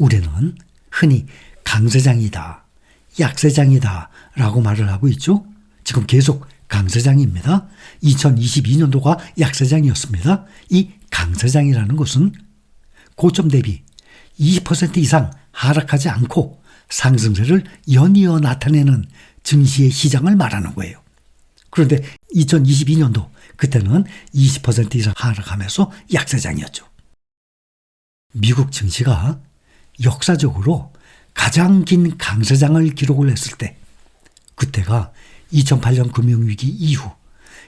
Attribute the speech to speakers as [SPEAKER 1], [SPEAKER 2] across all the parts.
[SPEAKER 1] 우리는 흔히 강세장이다, 약세장이다 라고 말을 하고 있죠. 지금 계속 강세장입니다. 2022년도가 약세장이었습니다. 이 강세장이라는 것은 고점 대비 20% 이상 하락하지 않고 상승세를 연이어 나타내는 증시의 시장을 말하는 거예요. 그런데 2022년도 그때는 20% 이상 하락하면서 약세장이었죠. 미국 증시가 역사적으로 가장 긴 강세장을 기록을 했을 때 그때가 2008년 금융위기 이후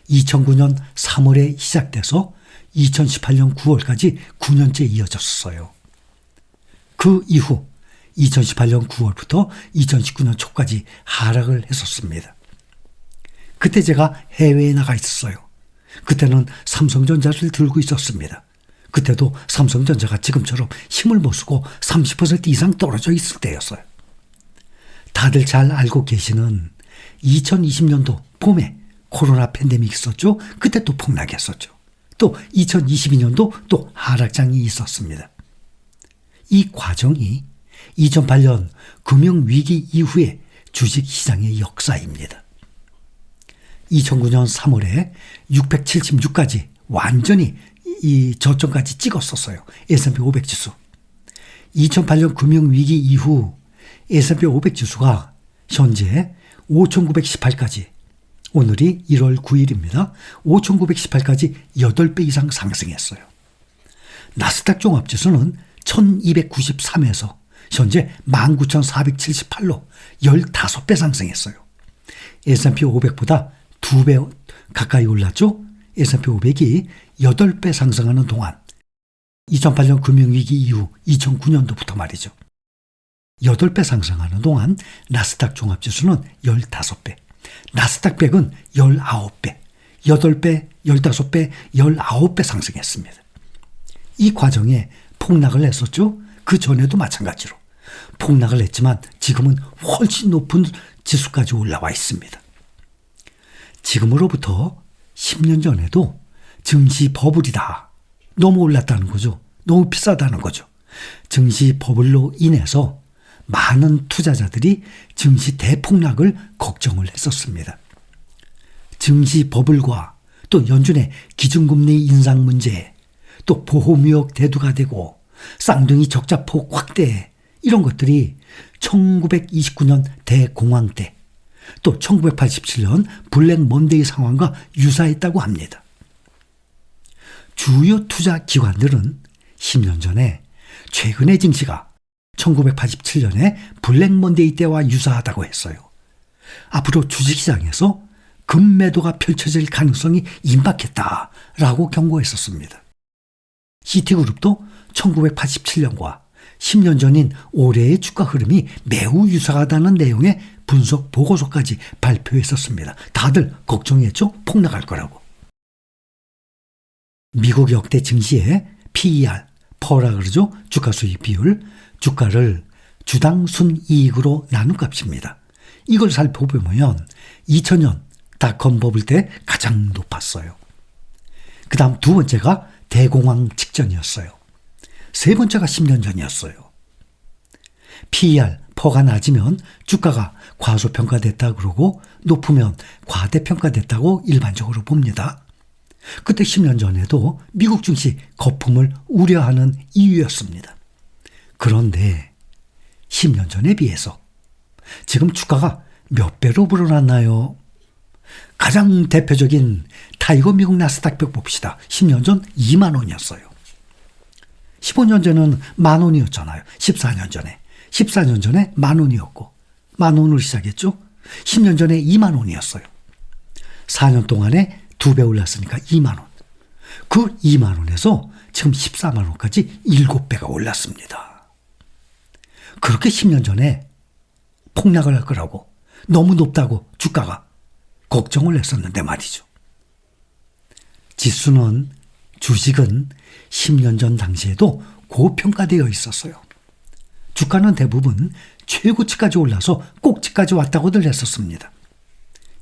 [SPEAKER 1] 2009년 3월에 시작돼서 2018년 9월까지 9년째 이어졌어요. 그 이후 2018년 9월부터 2019년 초까지 하락을 했었습니다. 그때 제가 해외에 나가 있었어요. 그때는 삼성전자를 들고 있었습니다. 그때도 삼성전자가 지금처럼 힘을 못 쓰고 30% 이상 떨어져 있을 때였어요. 다들 잘 알고 계시는 2020년도 봄에 코로나 팬데믹 있었죠. 그때 또 폭락했었죠. 또 2022년도 또 하락장이 있었습니다. 이 과정이 2008년 금융위기 이후의 주식시장의 역사입니다. 2009년 3월에 676까지 완전히 이 저점까지 찍었었어요. S&P 500 지수. 2008년 금융위기 이후 S&P 500 지수가 현재 5,918까지, 오늘이 1월 9일입니다. 5,918까지 8배 이상 상승했어요. 나스닥 종합지수는 1293에서 현재 19,478로 15배 상승했어요. S&P 500보다 2배 가까이 올랐죠. S&P 500이 8배 상승하는 동안 2008년 금융위기 이후 2009년도부터 말이죠. 8배 상승하는 동안 나스닥 종합지수는 15배, 나스닥 100은 19배, 8배, 15배, 19배 상승했습니다. 이 과정에 폭락을 했었죠. 그 전에도 마찬가지로 폭락을 했지만 지금은 훨씬 높은 지수까지 올라와 있습니다. 지금으로부터 10년 전에도 증시 버블이다, 너무 올랐다는 거죠. 너무 비싸다는 거죠. 증시 버블로 인해서 많은 투자자들이 증시 대폭락을 걱정을 했었습니다. 증시 버블과 또 연준의 기준금리 인상 문제, 또 보호무역 대두가 되고 쌍둥이 적자폭 확대, 이런 것들이 1929년 대공황 때, 또 1987년 블랙 먼데이 상황과 유사했다고 합니다. 주요 투자 기관들은 10년 전에 최근의 증시가 1987년에 블랙 먼데이 때와 유사하다고 했어요. 앞으로 주식시장에서 급매도가 펼쳐질 가능성이 임박했다라고 경고했었습니다. 시티그룹도 1987년과 10년 전인 올해의 주가 흐름이 매우 유사하다는 내용의 분석 보고서까지 발표했었습니다. 다들 걱정했죠? 폭락할 거라고. 미국 역대 증시의 PER, 퍼라 그러죠? 주가 수익 비율, 주가를 주당 순이익으로 나눈 값입니다. 이걸 살펴보면 2000년 닷컴 버블 때 가장 높았어요. 그 다음 두 번째가 대공황 직전이었어요. 세 번째가 10년 전이었어요. PER, 퍼가 낮으면 주가가 과소평가됐다 그러고 높으면 과대평가됐다고 일반적으로 봅니다. 그때 10년 전에도 미국 증시 거품을 우려하는 이유였습니다. 그런데 10년 전에 비해서 지금 주가가 몇 배로 불어났나요? 가장 대표적인 타이거 미국 나스닥 100 봅시다. 10년 전 2만 원이었어요. 15년 전에는 만 원이었잖아요. 14년 전에. 14년 전에 만 원이었고 만 원으로 시작했죠. 10년 전에 2만 원이었어요. 4년 동안에 2배 올랐으니까 2만 원. 그 2만 원에서 지금 14만 원까지 7배가 올랐습니다. 그렇게 10년 전에 폭락을 할 거라고, 너무 높다고 주가가 걱정을 했었는데 말이죠. 지수는, 주식은 10년 전 당시에도 고평가되어 있었어요. 주가는 대부분 최고치까지 올라서 꼭지까지 왔다고들 했었습니다.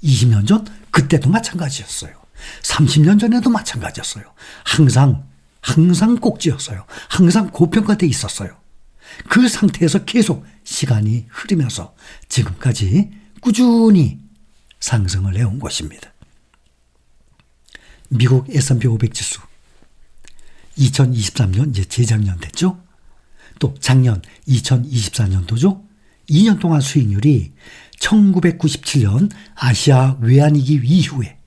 [SPEAKER 1] 20년 전 그때도 마찬가지였어요. 30년 전에도 마찬가지였어요. 항상 꼭지였어요. 항상 고평가되어 있었어요. 그 상태에서 계속 시간이 흐르면서 지금까지 꾸준히 상승을 해온 것입니다. 미국 S&P 500 지수 2023년 이제 재작년 됐죠. 또 작년 2024년도죠. 2년 동안 수익률이 1997년 아시아 외환위기 이후에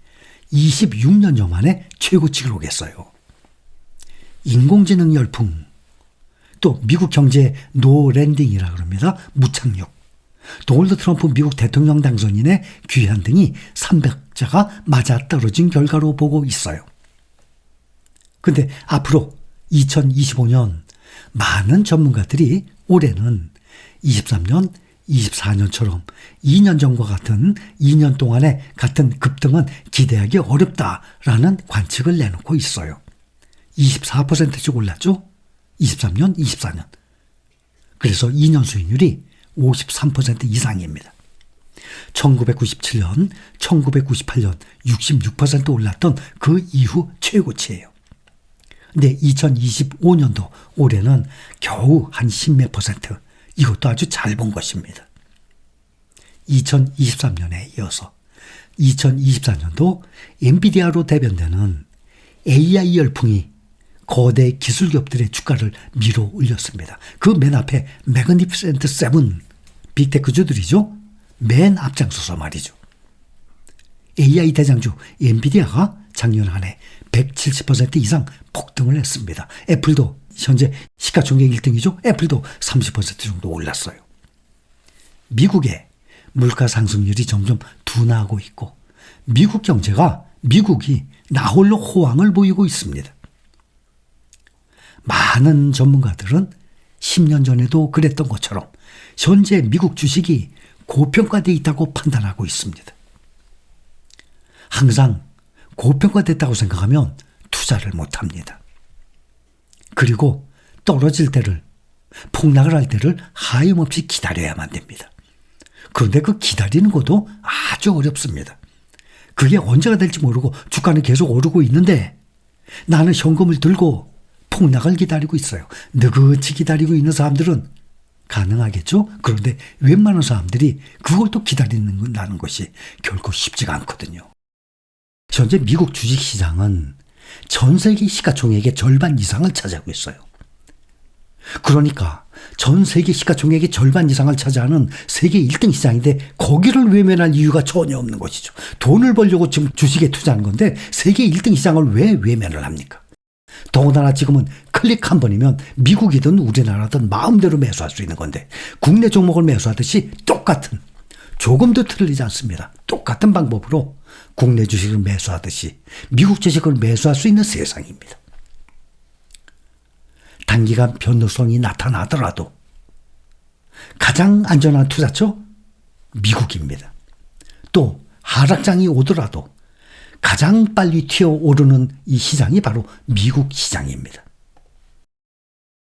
[SPEAKER 1] 26년여 만에 최고치 기록했어요. 인공지능 열풍, 또 미국 경제 노랜딩이라 그럽니다. 무착륙, 도널드 트럼프 미국 대통령 당선인의 귀환 등이 300자가 맞아떨어진 결과로 보고 있어요. 근데 앞으로 2025년 많은 전문가들이 올해는 23년, 24년처럼 2년 전과 같은 2년 동안의 같은 급등은 기대하기 어렵다라는 관측을 내놓고 있어요. 24%씩 올랐죠? 23년, 24년. 그래서 2년 수익률이 53% 이상입니다. 1997년, 1998년 66% 올랐던 그 이후 최고치예요. 근데 2025년도 올해는 겨우 한 10몇 %, 이것도 아주 잘 본 것입니다. 2023년에 이어서 2024년도 엔비디아로 대변되는 AI 열풍이 거대 기술기업들의 주가를 밀어 올렸습니다. 그 맨 앞에 매그니피센트 7 빅테크주들이죠. 맨 앞장서서 말이죠. AI 대장주 엔비디아가 작년 한 해 170% 이상 폭등을 했습니다. 애플도 현재 시가총액 1등이죠. 애플도 30% 정도 올랐어요. 미국의 물가 상승률이 점점 둔화하고 있고 미국이 나홀로 호황을 보이고 있습니다. 많은 전문가들은 10년 전에도 그랬던 것처럼 현재 미국 주식이 고평가되어 있다고 판단하고 있습니다. 항상 고평가됐다고 생각하면 투자를 못합니다. 그리고 떨어질 때를, 폭락을 할 때를 하염없이 기다려야만 됩니다. 그런데 그 기다리는 것도 아주 어렵습니다. 그게 언제가 될지 모르고 주가는 계속 오르고 있는데 나는 현금을 들고 폭락을 기다리고 있어요. 느긋이 기다리고 있는 사람들은 가능하겠죠? 그런데 웬만한 사람들이 그걸 또 기다리는 것이 결코 쉽지가 않거든요. 현재 미국 주식시장은 전 세계 시가총액의 절반 이상을 차지하고 있어요. 그러니까 전 세계 시가총액의 절반 이상을 차지하는 세계 1등 시장인데 거기를 외면할 이유가 전혀 없는 것이죠. 돈을 벌려고 지금 주식에 투자하는 건데 세계 1등 시장을 왜 외면을 합니까? 더군다나 지금은 클릭 한 번이면 미국이든 우리나라든 마음대로 매수할 수 있는 건데 국내 종목을 매수하듯이 똑같은, 조금도 틀리지 않습니다. 똑같은 방법으로 국내 주식을 매수하듯이 미국 주식을 매수할 수 있는 세상입니다. 단기간 변동성이 나타나더라도 가장 안전한 투자처 미국입니다. 또 하락장이 오더라도 가장 빨리 튀어오르는 이 시장이 바로 미국 시장입니다.